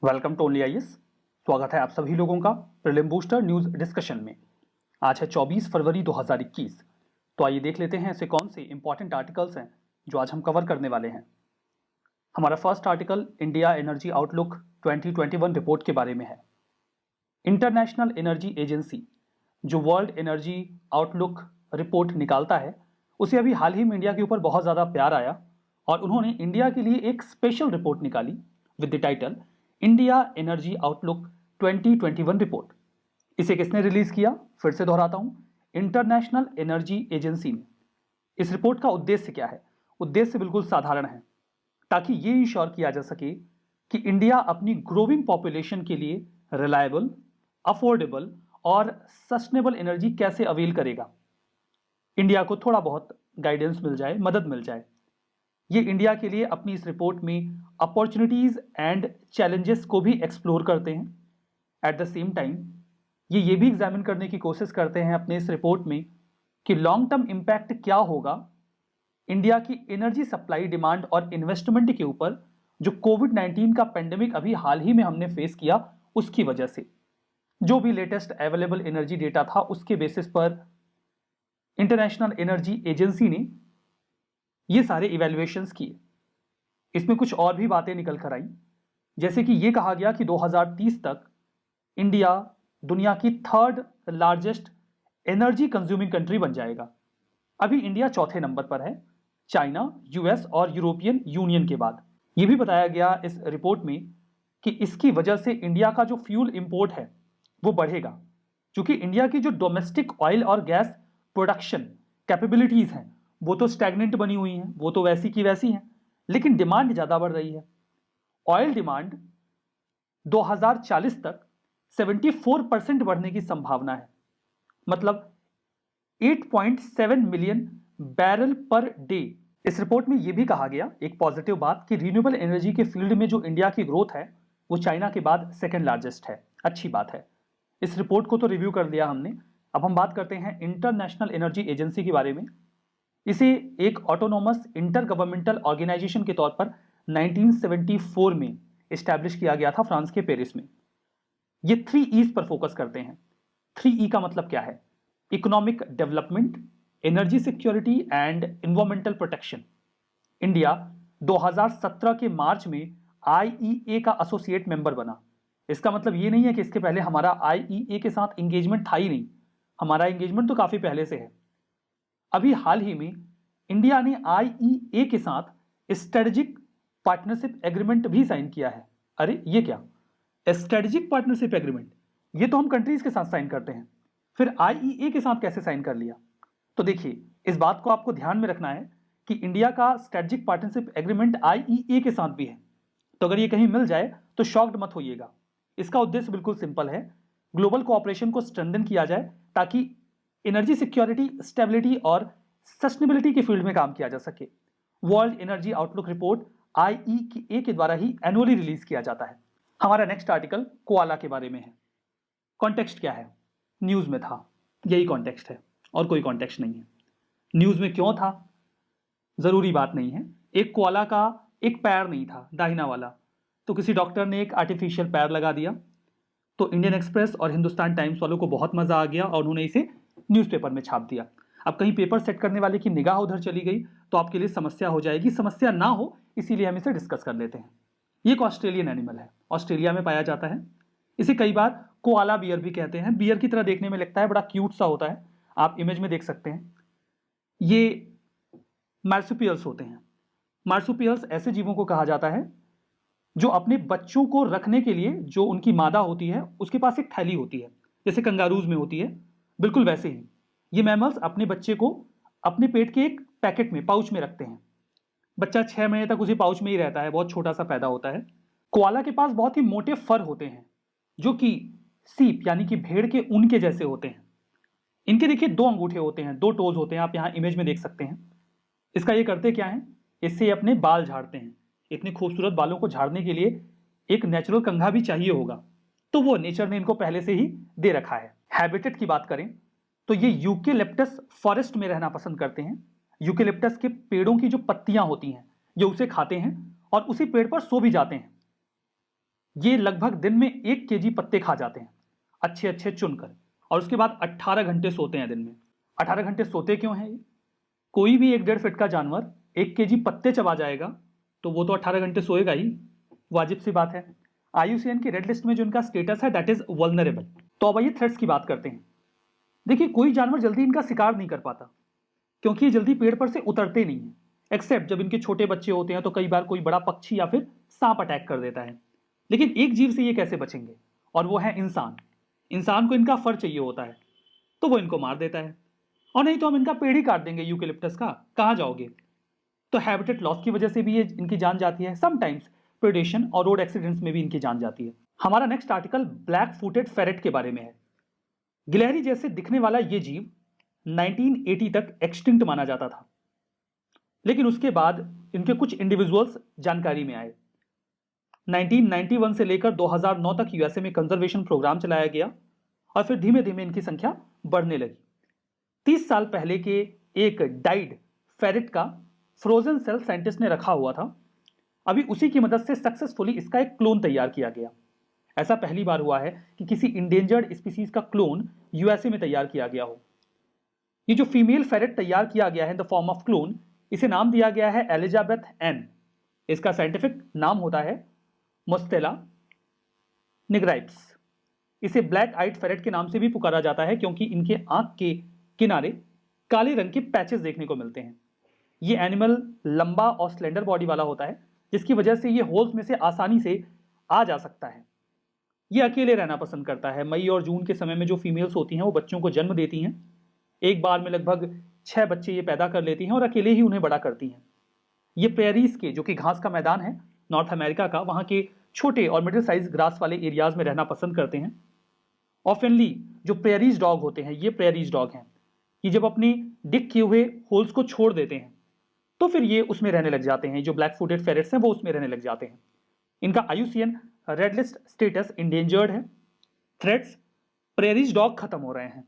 Welcome to only IAS. स्वागत है आप सभी लोगों का प्रीलिम बूस्टर न्यूज डिस्कशन में। आज है 24 फरवरी 2021। तो आइए देख लेते हैं ऐसे कौन से इंपॉर्टेंट आर्टिकल्स हैं जो आज हम कवर करने वाले हैं। हमारा first article India energy outlook 2021 report के बारे में है। इंटरनेशनल एनर्जी एजेंसी जो वर्ल्ड एनर्जी आउटलुक रिपोर्ट निकालता है, उसे अभी हाल ही में इंडिया के ऊपर बहुत ज़्यादा प्यार आया और उन्होंने इंडिया के लिए एक स्पेशल रिपोर्ट निकाली with the title India energy outlook 2021 report. इसे किसने रिलीज किया? फिर से दोहराता हूं, इंटरनेशनल एनर्जी एजेंसी ने। इस रिपोर्ट का उद्देश्य क्या है? उद्देश्य बिल्कुल साधारण है, ताकि ये इंश्योर किया जा सके कि इंडिया अपनी ग्रोइंग पॉपुलेशन के लिए रिलायबल, अफोर्डेबल और सस्टेनेबल एनर्जी कैसे अवेल करेगा। इंडिया को थोड़ा बहुत गाइडेंस मिल जाए, मदद मिल जाए। ये इंडिया के लिए अपनी इस रिपोर्ट में अपॉर्चुनिटीज एंड चैलेंजेस को भी एक्सप्लोर करते हैं। एट द सेम टाइम ये भी एग्जामिन करने की कोशिश करते हैं अपने इस रिपोर्ट में कि लॉन्ग टर्म इंपैक्ट क्या होगा इंडिया की एनर्जी सप्लाई, डिमांड और इन्वेस्टमेंट के ऊपर, जो कोविड-19 का पेंडेमिक अभी हाल ही में हमने फेस किया उसकी वजह से। जो भी लेटेस्ट अवेलेबल एनर्जी डेटा था उसके बेसिस पर इंटरनेशनल एनर्जी एजेंसी ने ये सारे इवैल्यूएशंस किए। इसमें कुछ और भी बातें निकल कर आई, जैसे कि ये कहा गया कि 2030 तक इंडिया दुनिया की third largest energy consuming country बन जाएगा। अभी इंडिया चौथे नंबर पर है, चाइना, यूएस और यूरोपियन यूनियन के बाद। यह भी बताया गया इस रिपोर्ट में कि इसकी वजह से इंडिया का जो फ्यूल इंपोर्ट है वो बढ़ेगा, क्योंकि इंडिया की जो डोमेस्टिक ऑयल और गैस प्रोडक्शन कैपेबिलिटीज हैं वो तो स्टैग्नेंट बनी हुई हैं, वो तो वैसी की वैसी हैं, लेकिन डिमांड ज्यादा बढ़ रही है। ऑयल डिमांड 2040 तक 74% बढ़ने की संभावना है, मतलब 8.7 मिलियन बैरल पर डे। इस रिपोर्ट में यह भी कहा गया एक पॉजिटिव बात कि रिन्यूएबल एनर्जी के फील्ड में जो इंडिया की ग्रोथ है वो चाइना के बाद सेकेंड लार्जेस्ट है। अच्छी बात है। इस रिपोर्ट को तो रिव्यू कर लिया हमने। अब हम बात करते हैं इंटरनेशनल एनर्जी एजेंसी के बारे में। इसे एक ऑटोनोमस इंटर गवर्नमेंटल ऑर्गेनाइजेशन के तौर पर 1974 में एस्टैब्लिश किया गया था फ्रांस के पेरिस में। ये 3 E's पर फोकस करते हैं। 3 E का मतलब क्या है? Economic development, energy security and environmental protection. India 2017 के मार्च में IEA का एसोसिएट मेंबर बना। इसका मतलब ये नहीं है कि इसके पहले हमारा IEA के साथ एंगेजमेंट था ही नहीं। हमारा एंगेजमेंट तो काफी पहले से है। अभी हाल ही में इंडिया ने IEA के साथ स्ट्रेटेजिक पार्टनरशिप एग्रीमेंट भी साइन किया है। अरे ये क्या? स्ट्रेटेजिक पार्टनरशिप एग्रीमेंट, ये तो हम कंट्रीज के साथ साइन करते हैं, फिर IEA के साथ कैसे साइन कर लिया? तो देखिए, इस बात को आपको ध्यान में रखना है कि इंडिया का स्ट्रेटेजिक पार्टनरशिप एग्रीमेंट IEA के साथ भी है। तो अगर ये कहीं मिल जाए तो शॉक्ड मत होइएगा। इसका उद्देश्य बिल्कुल सिंपल है, ग्लोबल कोऑपरेशन को स्ट्रेंथन किया जाए ताकि एनर्जी सिक्योरिटी, स्टेबिलिटी और सस्टेनेबिलिटी के फील्ड में काम किया जा सके। World energy outlook report IEA के द्वारा ही एनुअली रिलीज किया जाता है। हमारा नेक्स्ट आर्टिकल कोआला के बारे में है। कॉन्टेक्स्ट क्या है? न्यूज में था, यही कॉन्टेक्स्ट है और कोई कॉन्टेक्स्ट नहीं है। न्यूज में क्यों था जरूरी बात नहीं है। एक कोआला का एक पैर नहीं था, दाहिना वाला, तो किसी डॉक्टर ने एक आर्टिफिशियल पैर लगा दिया। तो इंडियन एक्सप्रेस और हिंदुस्तान टाइम्स वालों को बहुत मजा आ गया और उन्होंने इसे न्यूज़पेपर में छाप दिया। अब कहीं पेपर सेट करने वाले की निगाह उधर चली गई तो आपके लिए समस्या हो जाएगी। समस्या ना हो इसीलिए हम इसे डिस्कस कर लेते हैं। ये एक ऑस्ट्रेलियन एनिमल है, ऑस्ट्रेलिया में पाया जाता है। इसे कई बार कोआला बियर भी कहते हैं। बियर की तरह देखने में लगता है, बड़ा क्यूट सा होता है, आप इमेज में देख सकते हैं। ये मार्सुपियल्स होते हैं। मार्सुपियल्स ऐसे जीवों को कहा जाता है जो अपने बच्चों को रखने के लिए, जो उनकी मादा होती है उसके पास एक थैली होती है, जैसे कंगारूज में होती है, बिल्कुल वैसे ही ये मैमल्स अपने बच्चे को अपने पेट के एक पैकेट में, पाउच में रखते हैं। बच्चा 6 महीने तक उसी पाउच में ही रहता है, बहुत छोटा सा पैदा होता है। कोआला के पास बहुत ही मोटे फर होते हैं जो कि सीप यानी कि भेड़ के ऊन के जैसे होते हैं। इनके देखिए 2 अंगूठे होते हैं, 2 टोज होते हैं, आप यहां इमेज में देख सकते हैं। इसका ये करते क्या है? इससे ये अपने बाल झाड़ते हैं। इतने खूबसूरत बालों को झाड़ने के लिए एक नेचुरल कंघा भी चाहिए होगा, तो वो नेचर ने इनको पहले से ही दे रखा है। हैबिटेट की बात करें तो ये यूकेलिप्टस फॉरेस्ट में रहना पसंद करते हैं। यूकेलिप्टस के पेड़ों की जो पत्तियां होती हैं ये उसे खाते हैं और उसी पेड़ पर सो भी जाते हैं। ये लगभग दिन में 1 केजी पत्ते खा जाते हैं, अच्छे अच्छे चुनकर, और उसके बाद 18 घंटे सोते हैं दिन में। 18 घंटे सोते क्यों हैं ये? कोई भी 1.5 फीट का जानवर 1 केजी पत्ते चबा जाएगा तो वो तो 18 घंटे सोएगा ही, वाजिब सी बात है। IUCN की रेड लिस्ट में जो इनका स्टेटस है दैट इज वल्नरेबल। तो अब आइए थ्रेट्स की बात करते हैं। देखिए, कोई जानवर जल्दी इनका शिकार नहीं कर पाता क्योंकि ये जल्दी पेड़ पर से उतरते नहीं है, एक्सेप्ट जब इनके छोटे बच्चे होते हैं तो कई बार कोई बड़ा पक्षी या फिर सांप अटैक कर देता है। लेकिन एक जीव से ये कैसे बचेंगे, और वो है इंसान। इंसान को इनका फर चाहिए होता है तो वो इनको मार देता है, और नहीं तो हम इनका पेड़ ही काट देंगे यूकेलिप्टस का, कहाँ जाओगे। तो हैबिटेट लॉस की वजह से भी ये इनकी जान जाती है, समटाइम्स प्रेडेशन और रोड एक्सीडेंट्स में भी इनकी जान जाती है। हमारा next article black footed ferret के बारे में है। गिलहरी जैसे दिखने वाला ये जीव 1980 तक एक्सटिंक्ट माना जाता था, लेकिन उसके बाद इनके कुछ इंडिविजुअल्स जानकारी में आए। 1991 से लेकर 2009 तक यूएसए में कंजर्वेशन प्रोग्राम चलाया गया और फिर धीमे धीमे इनकी संख्या बढ़ने लगी। 30 साल पहले के एक डाइड फेरेट का फ्रोजन सेल साइंटिस्ट ने रखा हुआ था। अभी उसी की मदद से सक्सेसफुली इसका एक क्लोन तैयार किया गया। ऐसा पहली बार हुआ है कि किसी इंडेंजर्ड स्पीसीज का क्लोन यूएसए में तैयार किया गया हो। ये जो फीमेल फेरेट तैयार किया गया है in the form of clone, इसे नाम दिया गया है एलिजाबेथ एन। इसका साइंटिफिक नाम होता है मोस्टेला निग्राइप्स। इसे ब्लैक आइड फेरेट के नाम से भी पुकारा जाता है क्योंकि इनके आंख के किनारे काले रंग के पैचेस देखने को मिलते हैं। ये एनिमल लंबा और स्लेंडर बॉडी वाला होता है, जिसकी वजह से ये होल्स में से आसानी से आ जा सकता है। ये अकेले रहना पसंद करता है। मई और जून के समय में जो फीमेल्स होती हैं वो बच्चों को जन्म देती हैं। एक बार में लगभग 6 बच्चे ये पैदा कर लेती हैं और अकेले ही उन्हें बड़ा करती हैं। ये प्रेरीज के, जो कि घास का मैदान है नॉर्थ अमेरिका का, वहाँ के छोटे और मिडिल साइज ग्रास वाले एरियाज में रहना पसंद करते हैं। ऑफनली जो प्रेरीज डॉग होते हैं, ये प्रेरीज डॉग हैं, ये जब अपनी डिग किए हुए होल्स को छोड़ देते हैं तो फिर ये उसमें रहने लग जाते हैं। जो ब्लैक फुटेड फेरेट्स हैं वो उसमें रहने लग जाते हैं। इनका IUCN red list status endangered है। थ्रेट्स, प्रेरीज डॉग खत्म हो रहे हैं,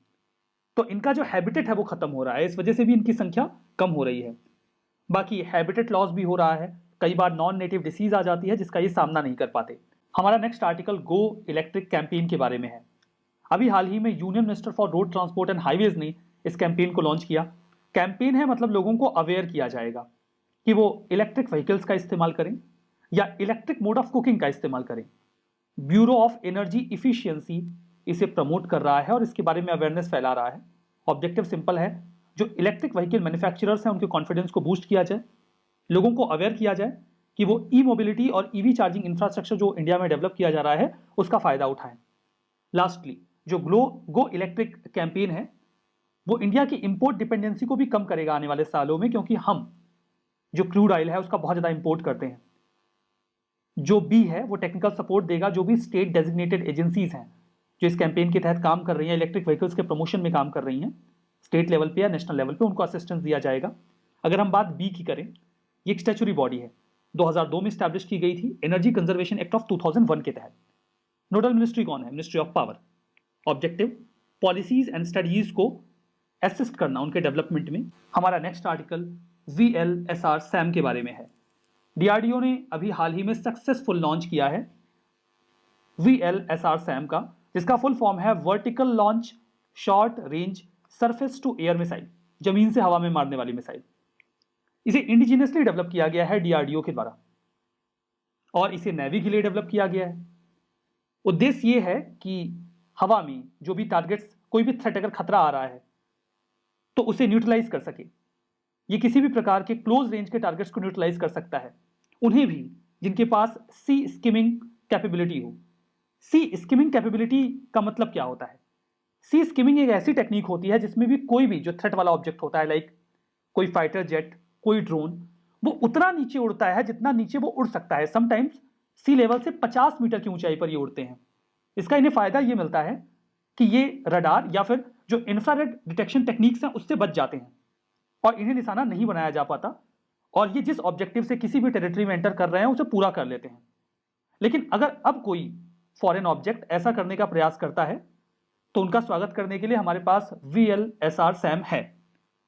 तो इनका जो हैबिटेट है वो खत्म हो रहा है, इस वजह से भी इनकी संख्या कम हो रही है। बाकी हैबिटेट लॉस भी हो रहा है, कई बार नॉन नेटिव डिसीज आ जाती है जिसका ये सामना नहीं कर पाते। हमारा next article go electric campaign के बारे में है। अभी हाल ही में union minister for road transport and highways ने इस कैंपेन को लॉन्च किया। कैंपेन है मतलब लोगों को अवेयर किया जाएगा कि वो इलेक्ट्रिक व्हीकल्स का इस्तेमाल करें या इलेक्ट्रिक मोड ऑफ कुकिंग का इस्तेमाल करें। ब्यूरो ऑफ एनर्जी इफिशियंसी इसे प्रमोट कर रहा है और इसके बारे में अवेयरनेस फैला रहा है। ऑब्जेक्टिव सिंपल है, जो इलेक्ट्रिक व्हीकल मैन्युफैक्चरर्स हैं उनके कॉन्फिडेंस को बूस्ट किया जाए, लोगों को अवेयर किया जाए कि वो ई मोबिलिटी और ईवी चार्जिंग इंफ्रास्ट्रक्चर जो इंडिया में डेवलप किया जा रहा है उसका फायदा उठाएं। लास्टली, जो गो इलेक्ट्रिक कैंपेन है वो इंडिया की इंपोर्ट डिपेंडेंसी को भी कम करेगा आने वाले सालों में, क्योंकि हम जो क्रूड ऑयल है उसका बहुत ज़्यादा इंपोर्ट करते हैं। जो बी है वो टेक्निकल सपोर्ट देगा, जो भी स्टेट डेजिग्नेटेड एजेंसीज हैं जो इस कैंपेन के तहत काम कर रही हैं, इलेक्ट्रिक व्हीकल्स के प्रमोशन में काम कर रही हैं, स्टेट लेवल पे या नेशनल लेवल पे उनको असिस्टेंस दिया जाएगा। अगर हम बात बी की करें, ये एक स्टैच्यूटरी बॉडी है, 2002 में स्टैब्लिश की गई थी एनर्जी कंजर्वेशन एक्ट ऑफ 2001 के तहत। नोडल मिनिस्ट्री कौन है? Ministry of power. Objective policies and studies को असिस्ट करना उनके डेवलपमेंट में। हमारा नेक्स्ट आर्टिकल VLSR SAM के बारे में है। DRDO ने अभी हाल ही में सक्सेसफुल लॉन्च किया है VLSR SAM का, जिसका फुल फॉर्म है vertical launch short range surface to air missile, जमीन से हवा में मारने वाली मिसाइल। इसे इंडिजिनियसली डेवलप किया गया है DRDO के द्वारा और इसे नेवी के लिए डेवलप किया गया है। उद्देश्य ये है कि हवा में जो भी टारगेट्स, कोई भी थ्रेट अगर खतरा आ रहा है तो उसे न्यूट्रलाइज कर सके। ये किसी भी प्रकार के क्लोज रेंज के टारगेट्स को न्यूट्रलाइज कर सकता है, उन्हें भी जिनके पास सी स्किमिंग कैपेबिलिटी हो। सी स्किमिंग कैपेबिलिटी का मतलब क्या होता है? सी स्किमिंग एक ऐसी टेक्निक होती है जिसमें भी कोई भी जो थ्रेट वाला ऑब्जेक्ट होता है, लाइक कोई फाइटर जेट, कोई ड्रोन, वो उतना नीचे उड़ता है जितना नीचे वो उड़ सकता है। समटाइम्स सी लेवल से 50 मीटर की ऊंचाई पर ये उड़ते हैं। इसका इन्हें फायदा ये मिलता है कि ये रडार या फिर जो इंफ्रारेड डिटेक्शन टेक्निक्स हैं उससे बच जाते हैं और इन्हें निशाना नहीं बनाया जा पाता, और ये जिस ऑब्जेक्टिव से किसी भी टेरिटरी में एंटर कर रहे हैं उसे पूरा कर लेते हैं। लेकिन अगर अब कोई फॉरेन ऑब्जेक्ट ऐसा करने का प्रयास करता है तो उनका स्वागत करने के लिए हमारे पास VLSR SAM है।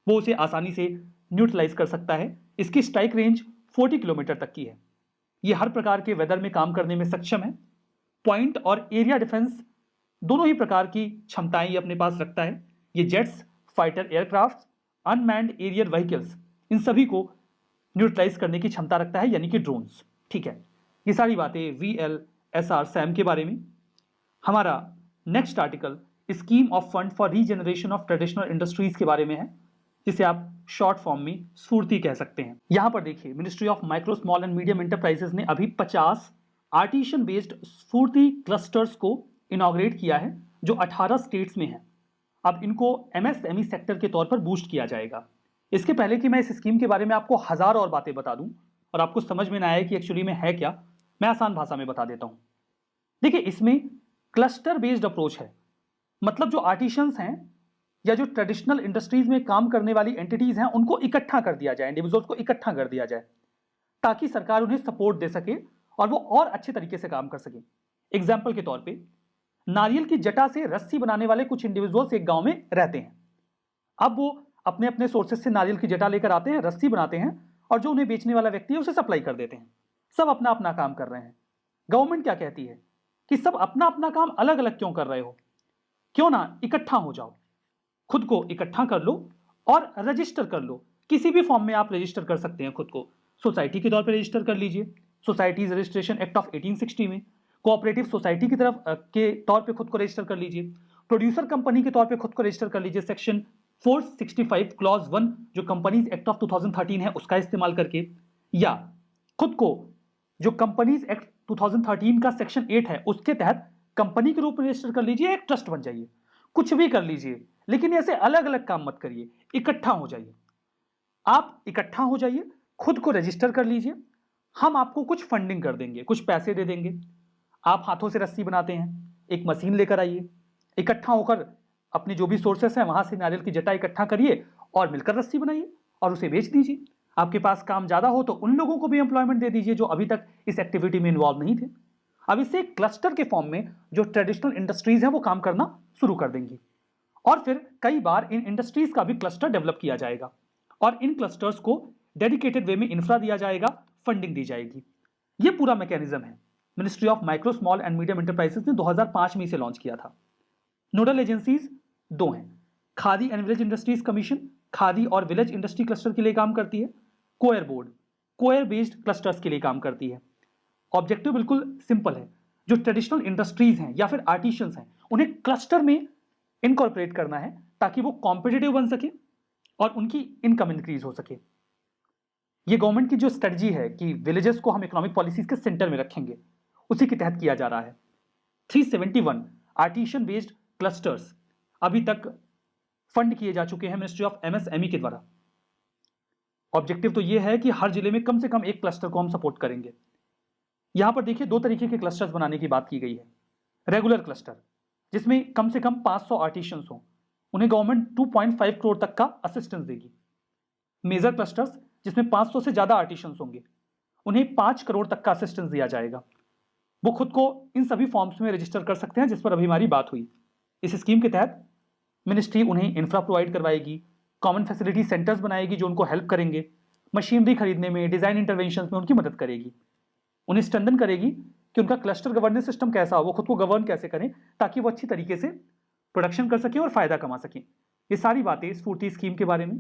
वो उसे आसानी से न्यूट्रलाइज कर सकता है। इसकी स्ट्राइक रेंज 40 किलोमीटर तक की है। ये हर प्रकार के वेदर में काम करने में सक्षम है पॉइंट और एरिया डिफेंस दोनों ही प्रकार की क्षमताएं ये अपने पास रखता है। ये jets, fighter aircraft, unmanned aerial vehicles, इन सभी को न्यूट्रलाइज करने की क्षमता रखता है, यानी कि ड्रोन्स। ठीक है, ये सारी बातें VLSR सैम के बारे में। हमारा next article scheme of fund for regeneration of traditional industries के बारे में है, जिसे आप शॉर्ट फॉर्म में स्फूर्ति कह सकते हैं। यहां पर देखिए, ministry of micro small and medium enterprises ने अभी 50 आर्टिशन बेस्ड स्फूर्ति क्लस्टर्स को इनॉग्रेट किया है, जो 18 स्टेट्स में है। अब इनको MSME सेक्टर के तौर पर बूस्ट किया जाएगा। इसके पहले कि मैं इस स्कीम के बारे में आपको हजार और बातें बता दूं और आपको समझ में ना आए कि एक्चुअली में है क्या, मैं आसान भाषा में बता देता हूं। देखिए, इसमें क्लस्टर बेस्ड अप्रोच है, मतलब जो आर्टिशंस हैं या जो ट्रेडिशनल इंडस्ट्रीज में काम करने वाली एंटिटीज हैं, उनको इकट्ठा कर दिया जाए, इंडिविजुअल्स को इकट्ठा कर दिया जाए, ताकि सरकार उन्हें सपोर्ट दे सके और वो और अच्छे तरीके से काम कर सके। एग्जाम्पल के तौर पे, नारियल की जटा से रस्सी बनाने वाले कुछ इंडिविजुअल्स एक गांव में रहते हैं। अब वो अपने अपने सोर्सेज से नारियल की जटा लेकर आते हैं, रस्सी बनाते हैं, और जो उन्हें बेचने वाला व्यक्ति है उसे सप्लाई कर देते हैं। सब अपना अपना काम कर रहे हैं। गवर्नमेंट क्या कहती है कि सब अपना अपना काम अलग अलग क्यों कर रहे हो, क्यों ना इकट्ठा हो जाओ, खुद को इकट्ठा कर लो और रजिस्टर कर लो। किसी भी फॉर्म में आप रजिस्टर कर सकते हैं खुद को। सोसाइटी के तौर पर रजिस्टर कर लीजिए, सोसाइटीज रजिस्ट्रेशन एक्ट ऑफ 1860 में। कोऑपरेटिव सोसाइटी की तरफ के तौर पे खुद को रजिस्टर कर लीजिए। प्रोड्यूसर कंपनी के तौर पे खुद को रजिस्टर कर लीजिए, सेक्शन 465 क्लॉज 1 जो कंपनीज एक्ट ऑफ 2013 है उसका इस्तेमाल करके, या खुद को जो कंपनीज एक्ट 2013 का सेक्शन 8 है उसके तहत कंपनी के रूप में रजिस्टर कर लीजिए, एक ट्रस्ट बन जाइए, कुछ भी कर लीजिए, लेकिन ऐसे अलग अलग काम मत करिए, इकट्ठा हो जाइए। आप इकट्ठा हो जाइए, खुद को रजिस्टर कर लीजिए, हम आपको कुछ फंडिंग कर देंगे, कुछ पैसे दे देंगे। आप हाथों से रस्सी बनाते हैं, एक मशीन लेकर आइए, इकट्ठा होकर अपने जो भी सोर्सेस हैं वहां से नारियल की जटा इकट्ठा करिए और मिलकर रस्सी बनाइए और उसे बेच दीजिए। आपके पास काम ज्यादा हो तो उन लोगों को भी एम्प्लॉयमेंट दे दीजिए जो अभी तक इस एक्टिविटी में इन्वॉल्व नहीं थे। अब इससे क्लस्टर के फॉर्म में जो ट्रेडिशनल इंडस्ट्रीज हैं वो काम करना शुरू कर देंगी, और फिर कई बार इन इंडस्ट्रीज का भी क्लस्टर डेवलप किया जाएगा और इन क्लस्टर्स को डेडिकेटेड वे में इंफ्रा दिया जाएगा, फंडिंग दी जाएगी। ये पूरा मैकेनिज्म है ministry of micro small and medium enterprises ने 2005 में इसे लॉन्च किया था। नोडल एजेंसीज दो हैं, khadi and village industries commission khadi और विलेज इंडस्ट्री क्लस्टर के लिए काम करती है, कोयर बोर्ड कोयर बेस्ड क्लस्टर्स के लिए काम करती है। ऑब्जेक्टिव बिल्कुल सिंपल है, जो ट्रेडिशनल इंडस्ट्रीज हैं या फिर आर्टिशंस हैं उन्हें क्लस्टर में इनकॉर्पोरेट करना है ताकि वो कॉम्पिटिटिव बन सके और उनकी इनकम इंक्रीज हो सके। ये गवर्नमेंट की जो स्ट्रेटजी है कि विलेजेस को हम इकोनॉमिक पॉलिसीज के सेंटर में रखेंगे, उसी के तहत किया जा रहा है। 371 आर्टिशन बेस्ड क्लस्टर्स अभी तक फंड किए जा चुके हैं मिनिस्ट्री ऑफ MSME के द्वारा। ऑब्जेक्टिव तो यह है कि हर जिले में कम से कम एक क्लस्टर को हम सपोर्ट करेंगे। यहां पर देखिए, दो तरीके के क्लस्टर्स बनाने की बात की गई है। रेगुलर क्लस्टर जिसमें कम से कम 500 आर्टिशंस हों, उन्हें गवर्नमेंट 2.5 करोड़ तक का असिस्टेंस देगी। मेजर क्लस्टर्स जिसमें 500 से ज्यादा आर्टिशंस होंगे, उन्हें 5 करोड़ तक का असिस्टेंस दिया जाएगा। वो खुद को इन सभी फॉर्म्स में रजिस्टर कर सकते हैं जिस पर अभी हमारी बात हुई। इस स्कीम के तहत मिनिस्ट्री उन्हें इंफ्रा प्रोवाइड करवाएगी, कॉमन फैसिलिटी सेंटर्स बनाएगी जो उनको हेल्प करेंगे, मशीनरी खरीदने में, डिजाइन इंटरवेंशन में उनकी मदद करेगी, उन्हें स्ट्रेंथन करेगी कि उनका क्लस्टर गवर्नेंस सिस्टम कैसा हो, वो खुद को गवर्न कैसे करें ताकि वो अच्छी तरीके से प्रोडक्शन कर सकें और फायदा कमा सकें। ये सारी बातें स्फूर्ति स्कीम के बारे में।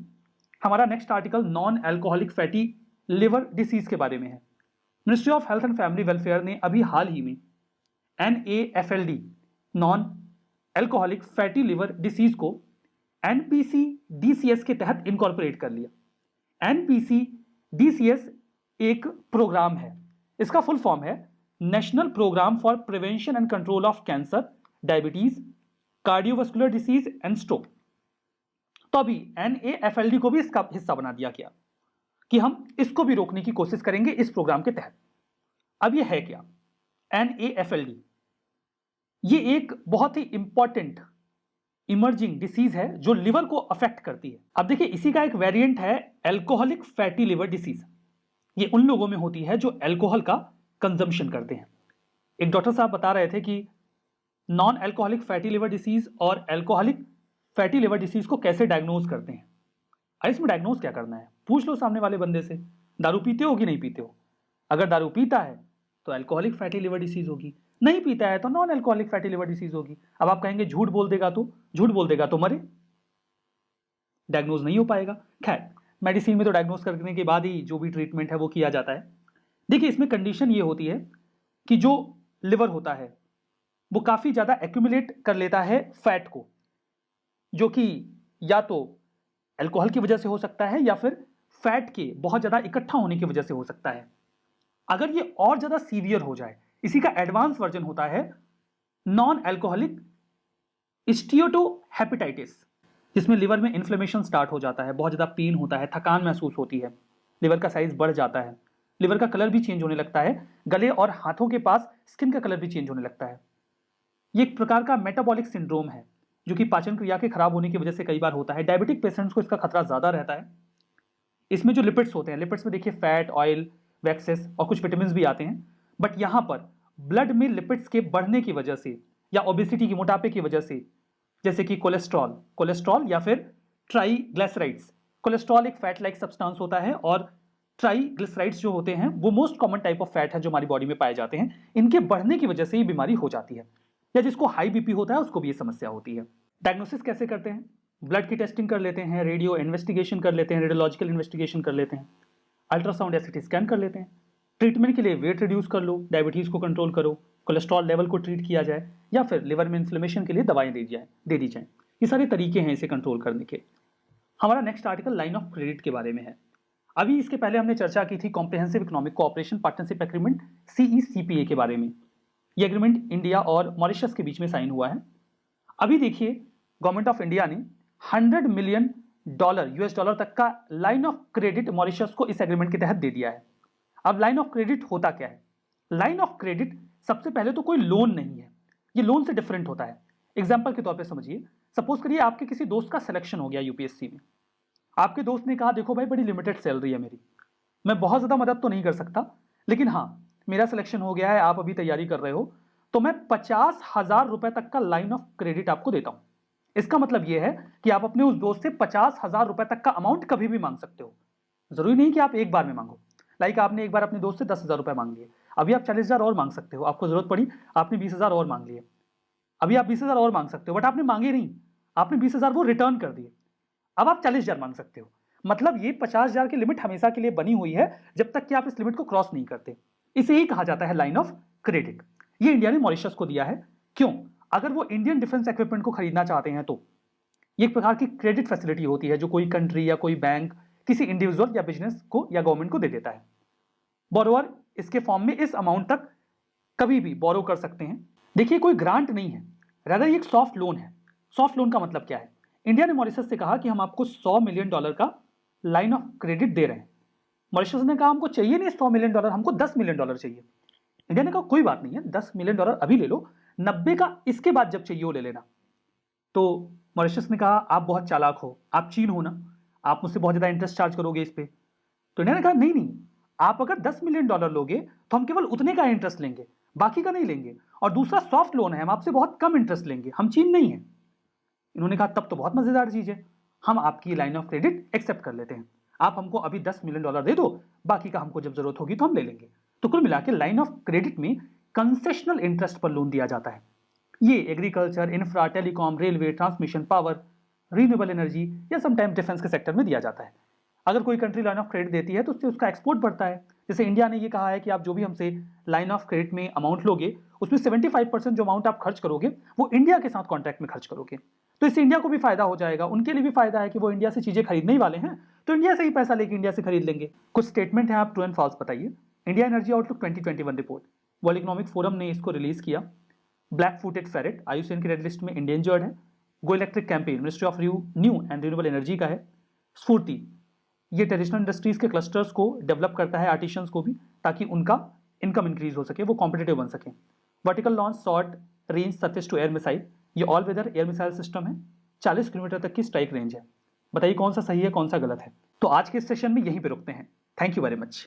हमारा next article non alcoholic fatty liver disease के बारे में है। Ministry of health and family welfare ने अभी हाल ही में NAFLD non alcoholic fatty liver disease को NPC-DCS के तहत इनकॉर्पोरेट कर लिया। NPC-DCS एक प्रोग्राम है, इसका फुल फॉर्म है national program for prevention and control of cancer, diabetes, cardiovascular disease and stroke. तो अभी NAFLD को भी इसका हिस्सा बना दिया गया कि हम इसको भी रोकने की कोशिश करेंगे इस प्रोग्राम के तहत। अब ये है क्या NAFLD? ये एक बहुत ही इंपॉर्टेंट इमर्जिंग डिसीज है जो लिवर को अफेक्ट करती है। अब देखिए, इसी का एक वेरिएंट है एल्कोहलिक फैटी लिवर डिसीज। ये उन लोगों में होती है जो अल्कोहल का कंजम्पशन करते हैं। एक डॉक्टर साहब बता रहे थे कि non alcoholic fatty liver disease और एल्कोहलिक फैटी लिवर डिसीज को कैसे डायग्नोज करते हैं। इसमें डायग्नोज क्या करना है, पूछ लो सामने वाले बंदे से, दारू पीते हो कि नहीं पीते हो। अगर दारू पीता है तो एल्कोहलिक फैटी लिवर डिसीज होगी, नहीं पीता है तो non alcoholic fatty liver disease होगी। अब आप कहेंगे झूठ बोल देगा तो मरे, डायग्नोज नहीं हो पाएगा। खैर, मेडिसिन में तो डायग्नोज करने के बाद ही जो भी ट्रीटमेंट है वो किया जाता है। देखिए, इसमें कंडीशन ये होती है कि जो लिवर होता है वो काफी ज्यादा एक्यूमुलेट कर लेता है फैट को, जो कि या तो अल्कोहल की वजह से हो सकता है या फिर फैट के बहुत ज्यादा इकट्ठा होने की वजह से हो सकता है। अगर ये और ज्यादा सीवियर हो जाए, इसी का एडवांस वर्जन होता है नॉन अल्कोहलिक स्टीएटोहेपेटाइटिस, जिसमें लिवर में इन्फ्लेमेशन स्टार्ट हो जाता है, बहुत ज्यादा पेन होता है, थकान महसूस होती है, लिवर का साइज बढ़ जाता है, लिवर का कलर भी चेंज होने लगता है, गले और हाथों के पास स्किन का कलर भी चेंज होने लगता है। ये एक प्रकार का मेटाबॉलिक सिंड्रोम है जो कि पाचन क्रिया के खराब होने की वजह से कई बार होता है। डायबिटिक पेशेंट्स को इसका खतरा ज्यादा रहता है। इसमें जो लिपिड्स होते हैं, लिपिड्स में देखिए फैट, ऑयल, वैक्सेस और कुछ विटामिन भी आते हैं, बट यहां पर ब्लड में लिपिड्स के बढ़ने की वजह से या ओबेसिटी की, मोटापे की वजह से, जैसे कि कोलेस्ट्रॉल या फिर ट्राइग्लिसराइड्स। कोलेस्ट्रॉल एक फैट लाइक सब्सटेंस होता है और ट्राइग्लिसराइड्स जो होते हैं वो most common type of fat है जो हमारी बॉडी में पाए जाते हैं। इनके बढ़ने की वजह से ये बीमारी हो जाती है, या जिसको हाई बीपी होता है उसको भी ये समस्या होती है। डायग्नोसिस कैसे करते हैं? ब्लड की टेस्टिंग कर लेते हैं, रेडियो इन्वेस्टिगेशन कर लेते हैं, रेडियोलॉजिकल इन्वेस्टिगेशन कर लेते हैं, अल्ट्रासाउंड या सीटी स्कैन कर लेते हैं। ट्रीटमेंट के लिए वेट रिड्यूस कर लो, डायबिटीज को कंट्रोल करो, कोलेस्ट्रॉल लेवल को ट्रीट किया जाए, या फिर लिवर में इन्फ्लेमेशन के लिए दवाएं दे दी जाए। ये सारे तरीके हैं इसे कंट्रोल करने के। हमारा next article line of credit के बारे में है। अभी इसके पहले हमने चर्चा की थी comprehensive economic cooperation partnership agreement CECPA के बारे में। यह एग्रीमेंट इंडिया और मॉरिशस के बीच में साइन हुआ है। अभी देखिए, गवर्नमेंट ऑफ इंडिया ने $100 मिलियन US तक का लाइन ऑफ क्रेडिट मॉरिशस को इस एग्रीमेंट के तहत दे दिया है। अब लाइन ऑफ क्रेडिट होता क्या है? लाइन ऑफ क्रेडिट सबसे पहले तो कोई लोन नहीं है, ये लोन से डिफरेंट होता है। एग्जाम्पल के तौर पे समझिए, सपोज करिए आपके किसी दोस्त का सिलेक्शन हो गया UPSC में। आपके दोस्त ने कहा देखो भाई, बड़ी लिमिटेड सैलरी है मेरी, मैं बहुत ज्यादा मदद तो नहीं कर सकता, लेकिन हाँ मेरा सिलेक्शन हो गया है, आप अभी तैयारी कर रहे हो, तो मैं 50,000 रुपए तक का लाइन ऑफ क्रेडिट आपको देता हूं। इसका मतलब यह है कि आप अपने उस दोस्त से 50,000 रुपए तक का अमाउंट कभी भी मांग सकते हो। जरूरी नहीं कि आप एक बार में मांगो। लाइक आपने एक बार अपने दोस्त से 10,000 रुपए मांग लिए, अभी आप 40,000 और मांग सकते हो। आपको जरूरत पड़ी, आपने 20,000 और मांग लिए, अभी आप 20,000 और मांग सकते हो, बट आपने मांगे नहीं, आपने 20,000 वो रिटर्न कर दिए, अब आप 40,000 मांग सकते हो। मतलब ये 50,000 की लिमिट हमेशा के लिए बनी हुई है, जब तक कि आप इस लिमिट को क्रॉस नहीं करते। इसे ही कहा जाता है लाइन ऑफ क्रेडिट। ये इंडिया ने मॉरिशस को दिया है। क्यों? अगर वो इंडियन डिफेंस इक्विपमेंट को खरीदना चाहते हैं तो ये एक प्रकार की क्रेडिट फैसिलिटी होती है जो कोई कंट्री या कोई बैंक किसी इंडिविजुअल या बिजनेस को या गवर्नमेंट को दे देता है। बोरोवर इसके फॉर्म में इस अमाउंट तक कभी भी बोरो कर सकते हैं। देखिए, कोई ग्रांट नहीं है, रादर ये एक सॉफ्ट लोन है। सॉफ्ट लोन का मतलब क्या है? इंडिया ने मॉरिशस से कहा कि हम आपको $100 मिलियन का लाइन ऑफ क्रेडिट दे रहे हैं। मॉरिशस ने कहा हमको चाहिए नहीं $100 मिलियन, हमको $10 मिलियन चाहिए। इंडिया ने कहा कोई बात नहीं है, $10 मिलियन अभी ले लो, 90 का इसके बाद जब चाहिए वो ले लेना। तो मॉरिशस ने कहा आप बहुत चालाक हो, आप चीन हो ना, आप मुझसे बहुत ज्यादा इंटरेस्ट चार्ज करोगे इस पे। तो इंडिया ने कहा नहीं नहीं, आप अगर $10 मिलियन लोगे तो हम केवल उतने का इंटरेस्ट लेंगे, बाकी का नहीं लेंगे, और दूसरा सॉफ्ट लोन है, हम आपसे बहुत कम इंटरेस्ट लेंगे, हम चीन नहीं है। इन्होंने कहा तब तो बहुत मजेदार चीज है, हम आपकी लाइन ऑफ क्रेडिट एक्सेप्ट कर लेते हैं, आप हमको अभी $10 मिलियन दे दो, बाकी का हमको जब जरूरत होगी तो हम ले लेंगे। तो कुल मिला के लाइन ऑफ क्रेडिट में कंसेशनल इंटरेस्ट पर लोन दिया जाता है। ये agriculture, infra, telecom, railway, transmission, power, renewable energy या समटाइम डिफेंस के सेक्टर में दिया जाता है। अगर कोई कंट्री लाइन ऑफ क्रेडिट देती है तो उससे उसका एक्सपोर्ट बढ़ता है। जैसे इंडिया ने ये कहा है कि आप जो भी हमसे लाइन ऑफ क्रेडिट में अमाउंट लोगे उसमें 75% जो अमाउंट आप खर्च करोगे वो इंडिया के साथ कॉन्ट्रैक्ट में खर्च करोगे। तो इससे इंडिया को भी फायदा हो जाएगा, उनके लिए भी फायदा है कि वो इंडिया से चीजें खरीदने ही वाले हैं, तो इंडिया से ही पैसा लेके इंडिया से खरीद लेंगे। कुछ स्टेटमेंट है, आप ट्रू एंड फॉल्स बताइए। India energy outlook 2021 report, world economic forum ने इसको रिलीज किया। ब्लैक फुटेड फेरेट IUCN की रेड लिस्ट में इंडेंजर्ड है। Go electric campaign ministry of new and renewable energy का है। स्फूर्ति ये ट्रेडिशनल इंडस्ट्रीज के क्लस्टर्स को डेवलप करता है, आर्टिशंस को भी, ताकि उनका इनकम इंक्रीज हो सके, वो कॉम्पिटिटिव बन सके। Vertical launch short range surface to air missile, ये all weather air missile system है, 40 किलोमीटर तक की स्ट्राइक रेंज है। बताइए कौन सा सही है, कौन सा गलत है। तो आज के इस सेशन में यहीं पे रुकते हैं। Thank you very much.